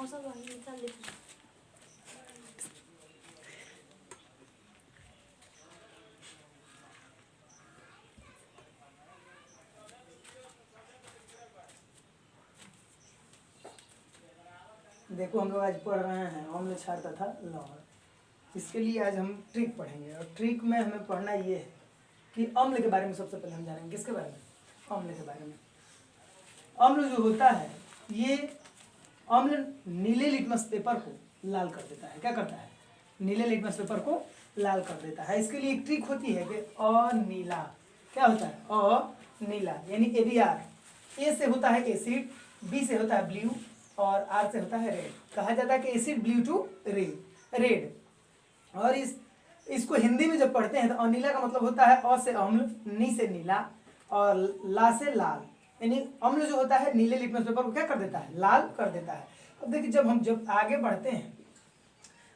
देखो हम लोग आज पढ़ रहे हैं अम्ल क्षार तथा लवण। इसके लिए आज हम ट्रिक पढ़ेंगे और ट्रिक में हमें पढ़ना ये है कि अम्ल के बारे में सबसे पहले हम जानेंगे। किसके बारे में? अम्ल के बारे में। अम्ल जो होता है ये अम्ल नीले लिटमस पेपर को लाल कर देता है। क्या करता है? नीले लिटमस पेपर को लाल कर देता है। इसके लिए एक ट्रिक होती है कि अनीला। क्या होता है? अनीला यानी ABR। ए से होता है एसिड, बी से होता है ब्लू और आर से होता है रेड। कहा जाता है कि एसिड ब्लू टू रेड। और इसको हिंदी में जब पढ़ते हैं तो अनीला का मतलब होता है अ से अम्ल, नी से नीला और ला से लाल। यानी अम्ल जो होता है नीले लिटमस पेपर को क्या कर देता है? लाल कर देता है। अब देखिए जब आगे बढ़ते हैं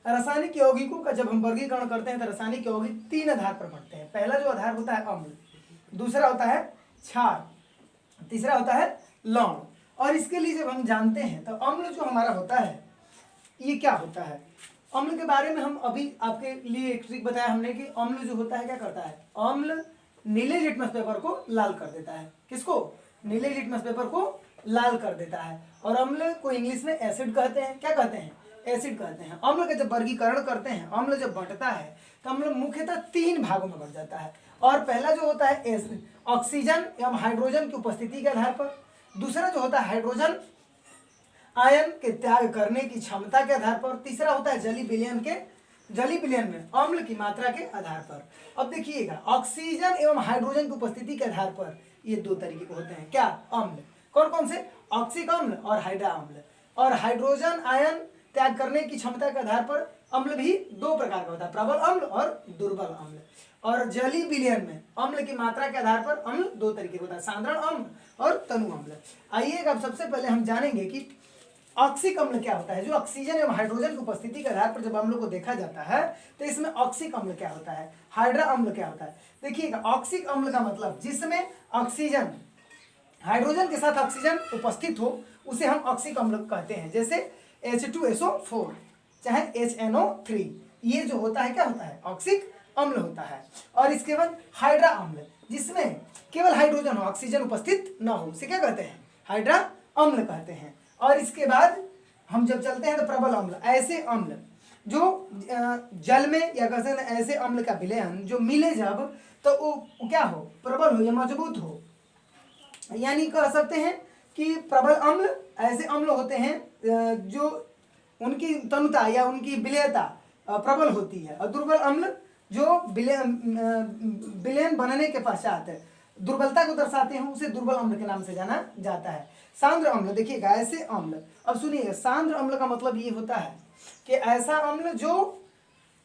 रासायनिक यौगिकों का जब हम वर्गीकरण करते हैं तो रासायनिक यौगिक 3 आधार पर बढ़ते हैं। पहला जो आधार होता है अम्ल, दूसरा होता है क्षार, तीसरा होता है लवण। और इसके लिए जब हम जानते हैं तो अम्ल जो हमारा होता है ये क्या होता है? अम्ल के बारे में हम अभी आपके लिए एक ट्रिक बताया हमने कि अम्ल जो होता है क्या करता है? अम्ल नीले लिटमस पेपर को लाल कर देता है। किसको? नीले लिटमस पेपर को लाल कर देता है। और अम्ल को इंग्लिश में एसिड कहते हैं। क्या कहते हैं? एसिड कहते हैं। अम्ल का जब वर्गीकरण करते हैं, अम्ल जब बढ़ता है तो अम्ल मुख्यतः 3 भागों में बढ़ जाता है। और पहला जो होता है ऑक्सीजन एवं हाइड्रोजन की उपस्थिति के आधार पर, दूसरा जो होता है हाइड्रोजन आयन के त्याग करने की क्षमता के आधार पर, तीसरा होता है जली विलयन में अम्ल की मात्रा के आधार पर। अब देखिएगा ऑक्सीजन एवं हाइड्रोजन की उपस्थिति के आधार पर ये 2 तरीके के होते हैं। क्या? अम्ल। कौन कौन से? ऑक्सिक अम्ल और हाइड्रा अम्ल। और हाइड्रोजन आयन त्याग करने की क्षमता के आधार पर अम्ल भी 2 प्रकार का होता है, प्रबल अम्ल और दुर्बल अम्ल। और जली विलयन में अम्ल की मात्रा के आधार पर अम्ल 2 तरीके का होता है, साधारण अम्ल और तनु अम्ल। आइए अब सबसे पहले हम जानेंगे कि ऑक्सिक अम्ल क्या होता है। जो ऑक्सीजन एवं हाइड्रोजन की उपस्थिति के आधार पर जब अम्लों को देखा जाता है तो इसमें ऑक्सिक अम्ल क्या होता है, हाइड्रा अम्ल क्या होता है। देखिएगा ऑक्सिक अम्ल का मतलब जिसमें ऑक्सीजन हाइड्रोजन के साथ ऑक्सीजन उपस्थित हो उसे हम ऑक्सिक अम्ल कहते हैं। जैसे H2SO4 चाहे HNO3, ये जो होता है क्या होता है? ऑक्सिक अम्ल होता है। और इसके बाद हाइड्रा अम्ल जिसमें केवल हाइड्रोजन हो, ऑक्सीजन उपस्थित न हो, उसे क्या कहते हैं? हाइड्रा अम्ल कहते हैं। और इसके बाद हम जब चलते हैं तो प्रबल अम्ल, ऐसे अम्ल जो जल में या कहते हैं ऐसे अम्ल का विलयन जो मिले जब तो वो क्या हो? प्रबल हो या मजबूत हो। यानी कह सकते हैं कि प्रबल अम्ल ऐसे अम्ल होते हैं जो उनकी तनुता या उनकी विलयता प्रबल होती है। और दुर्बल अम्ल जो विलयन बनने के पश्चात दुर्बलता को दर्शाते हैं उसे दुर्बल अम्ल के नाम से जाना जाता है। सांद्र अम्ल देखिएगा ऐसे अम्ल। अब सुनिए सांद्र अम्ल का मतलब ये होता है कि ऐसा अम्ल जो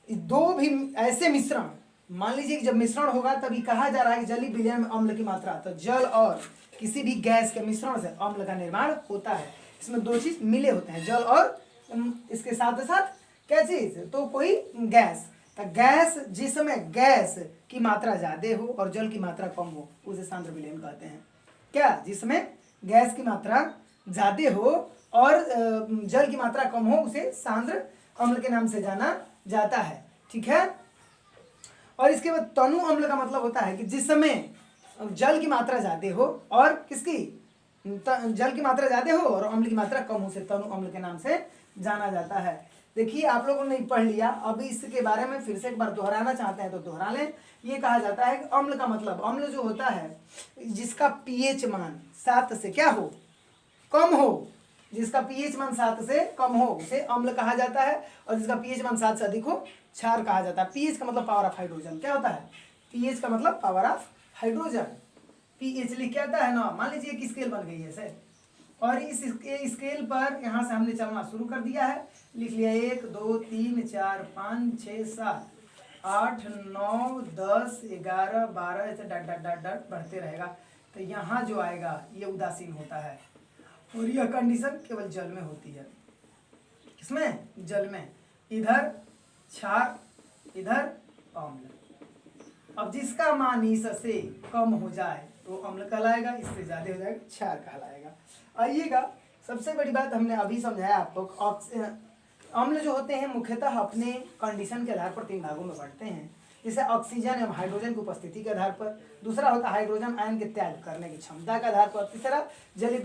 2 भी ऐसे मिश्रण, मान लीजिए कि जब मिश्रण होगा तभी कहा जा रहा है कि जली विलयन में अम्ल की मात्रा, तो जल और किसी भी गैस के मिश्रण से अम्ल का निर्माण होता है। इसमें 2 चीज मिले होते हैं, जल और इसके साथ साथ क्या चीज? तो कोई गैस। तो गैस जिसमें गैस की मात्रा ज्यादा हो और जल की मात्रा कम हो उसे सांद्र विलयन कहते हैं। क्या? जिसमें गैस की मात्रा ज्यादा हो और जल की मात्रा कम हो उसे सांद्र अम्ल के नाम से जाना जाता है। ठीक है। और इसके बाद तनु अम्ल का मतलब होता है कि जिसमें जल की मात्रा ज्यादा हो और किसकी? जल की मात्रा ज्यादा हो और अम्ल की मात्रा कम हो, उसे तनु अम्ल के नाम से जाना जाता है। देखिए आप लोगों ने पढ़ लिया, अभी इसके बारे में फिर से एक बार दोहराना चाहते हैं तो दोहरा लें। ये कहा जाता है कि अम्ल का मतलब अम्ल जो होता है जिसका पीएच मान 7 से क्या हो? कम हो। जिसका पीएच मान 7 से कम हो उसे अम्ल कहा जाता है और जिसका पीएच मान 7 से अधिक हो क्षार कहा जाता है। पीएच का मतलब पावर ऑफ हाइड्रोजन। क्या होता है? पीएच का मतलब पावर ऑफ हाइड्रोजन। पीएच लिख के आता है ना। मान लीजिए एक स्केल बन गई है सर और इस स्केल पर यहाँ से हमने चलना शुरू कर दिया है। लिख लिया 1 2 3 4 5 6 7 8 9 10 11 12 ऐसे डट डट डट डट बढ़ते रहेगा। तो यहाँ जो आएगा ये उदासीन होता है और यह कंडीशन केवल जल में होती है। किसमें? जल में। इधर क्षार इधर अम्ल। अब जिसका मान इस से कम हो जाए तो अम्ल कहलाएगा, इससे ज्यादा हो जाएगा क्षार कहलाएगा। आइएगा सबसे बड़ी बात हमने अभी समझाया आपको, अम्ल जो होते हैं मुख्यतः अपने कंडीशन के आधार पर 3 भागों में बांटते हैं। जैसे ऑक्सीजन एवं हाइड्रोजन की उपस्थिति के आधार पर, दूसरा होता है हाइड्रोजन आयन के त्याग करने की क्षमता के आधार पर, तीसरा जलीय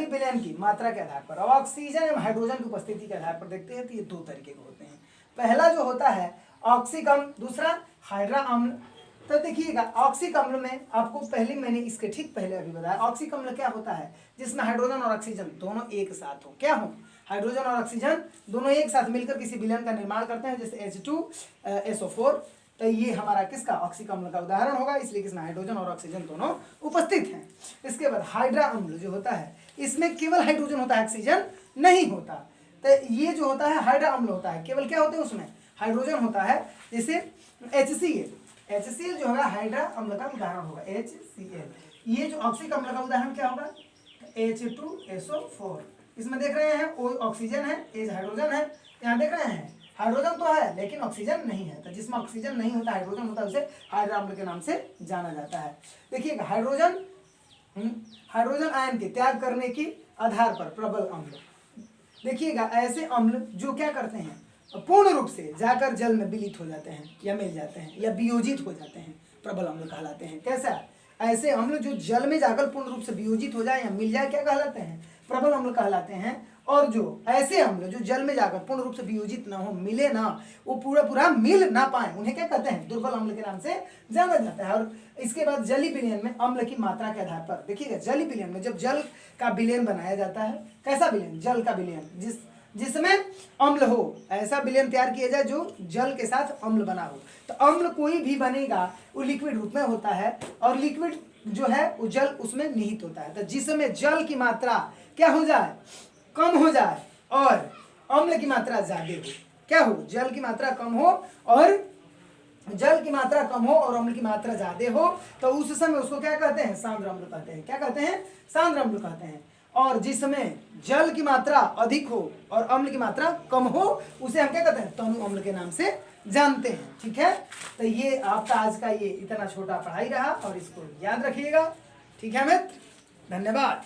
विलयन की मात्रा के आधार पर। और ऑक्सीजन एवं हाइड्रोजन की उपस्थिति के आधार पर देखते हैं तो ये 2 तरीके के होते हैं। पहला जो होता है ऑक्सिक अम्ल, दूसरा हाइड्रा अम्ल। तो देखिएगा ऑक्सिक अम्ल में आपको पहले मैंने इसके ठीक पहले अभी बताया, ऑक्सिक अम्ल क्या होता है, जिसमें हाइड्रोजन और ऑक्सीजन दोनों एक साथ हो। क्या हो? हाइड्रोजन और ऑक्सीजन दोनों एक साथ मिलकर किसी विलयन का निर्माण करते हैं, जैसे H2SO4। तो ये हमारा किसका, ऑक्सिक अम्ल का उदाहरण होगा, इसलिए किसमें हाइड्रोजन और ऑक्सीजन दोनों उपस्थित हैं। इसके बाद हाइड्रा अम्ल जो होता है, इसमें केवल हाइड्रोजन होता है, ऑक्सीजन नहीं होता। तो ये जो होता है हाइड्रा अम्ल होता है, केवल क्या होते हैं उसमें, हाइड्रोजन होता है। जैसे HCl जो होगा हाइड्रा अम्ल का उदाहरण होगा, HCl। ये जो ऑक्सिक अम्ल का उदाहरण क्या होगा, H2SO4। इसमें देख रहे हैं O ऑक्सीजन है, H हाइड्रोजन है। यहाँ देख रहे हैं हाइड्रोजन तो है लेकिन ऑक्सीजन नहीं है। तो जिसमें ऑक्सीजन नहीं होता, हाइड्रोजन होता है, उसे हाइड्रा अम्ल के नाम से जाना जाता है। देखिएगा हाइड्रोजन आयन के त्याग करने के आधार पर प्रबल अम्ल। देखिएगा ऐसे अम्ल जो क्या करते हैं, पूर्ण रूप से जाकर जल में विलीत हो जाते हैं या मिल जाते हैं या वियोजित हो जाते हैं, प्रबल अम्ल कहलाते हैं। कैसा? ऐसे अम्ल जो जल में जाकर पूर्ण रूप से वियोजित हो जाए या मिल जाए, क्या कहलाते हैं, प्रबल अम्ल कहलाते हैं। और जो ऐसे अम्ल जो जल में जाकर पूर्ण रूप से वियोजित ना हो, मिले ना, वो पूरा मिल ना पाए, उन्हें क्या कहते हैं, दुर्बल अम्ल के नाम से जाना जाता है। और इसके बाद जलीय विलयन में अम्ल की मात्रा के आधार पर देखिएगा, जलीय विलयन में जब जल का विलयन बनाया जाता है, कैसा विलयन, जल का विलयन, जिसमें अम्ल हो, ऐसा विलयन तैयार किया जाए जो जल के साथ अम्ल बना हो। तो अम्ल कोई भी बनेगा वो लिक्विड रूप में होता है, और लिक्विड जो है वो जल उसमें निहित होता है। तो जिसमें जल की मात्रा क्या हो जाए, कम हो जाए, और अम्ल की मात्रा ज्यादा हो, क्या हो, जल की मात्रा कम हो और अम्ल की मात्रा ज्यादा हो, तो उस समय उसको क्या कहते हैं, सांद्र अम्ल कहते हैं। क्या कहते हैं, सांद्र अम्ल कहते हैं। और जिसमें जल की मात्रा अधिक हो और अम्ल की मात्रा कम हो, उसे हम क्या कहते हैं, तनु अम्ल के नाम से जानते हैं। ठीक है, तो ये आपका आज का ये इतना छोटा पढ़ाई रहा और इसको याद रखिएगा। ठीक है मित्र, धन्यवाद।